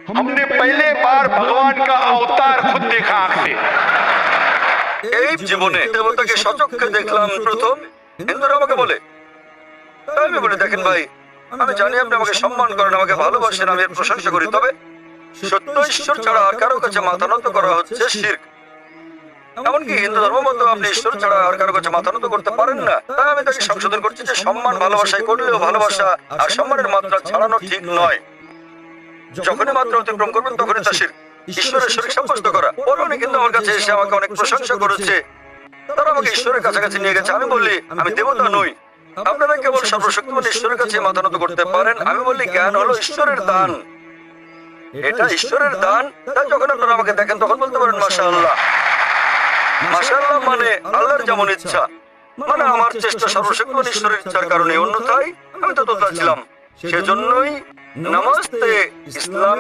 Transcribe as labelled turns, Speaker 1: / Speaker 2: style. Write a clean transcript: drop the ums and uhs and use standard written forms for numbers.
Speaker 1: हमने पहले बार भगवान का अवतार खुद देखा आंख से।
Speaker 2: এই জীবনে দেবতাকে সচক্ষে দেখলাম প্রথম। হিন্দুরা আমাকে বলে, তাই আমি বলি, দেখেন ভাই, আমি জানি আপনি আমাকে সম্মান করেন, আমাকে ভালোবাসেন, আমি এর প্রশংসা করি, তবে সত্য ঈশ্বর ছাড়া আর কারো কাছে মাথা নত করা হচ্ছে শিরক। এমনকি হিন্দু ধর্ম মতো আপনি ঈশ্বর ছাড়া আর কারো কাছে মাথা নত করতে পারেন না। তাই আমি তাকে সংশোধন করছি যে সম্মান ভালোবাসায় করলেও ভালোবাসা আর সম্মানের মাত্রা ছাড়ানো ঠিক নয়। যখনই মাত্রা অতিক্রম করবেন তখনই তা শিরক, ঈশ্বরের শরীক সাব্যস্ত করা। পৌরাণে কিন্তু আমার কাছে এসে আমাকে অনেক প্রশংসা করেছে, তারা আমাকে ঈশ্বরের কাছাকাছি নিয়ে গেছে। আমি বললি আমি দেবতা নই, আপনারা কেবল সর্বশক্তিমান ঈশ্বরের কাছে মাথা নত করতে পারেন। আমি বললি জ্ঞান হলো ঈশ্বরের দান, এটা ঈশ্বরের দান। তাই যখন আপনারা আমাকে দেখেন তখন বলতে পারেন মাশাআল্লাহ। মাশাআল্লাহ মানে আল্লাহর যেমন ইচ্ছা, মানে আমার চেষ্টা সর্বশক্তিমান ঈশ্বরের ইচ্ছার কারণে, অন্যথায় আমি তো তোতা ছিলাম। সেজন্যই নমস্তে ইসলাম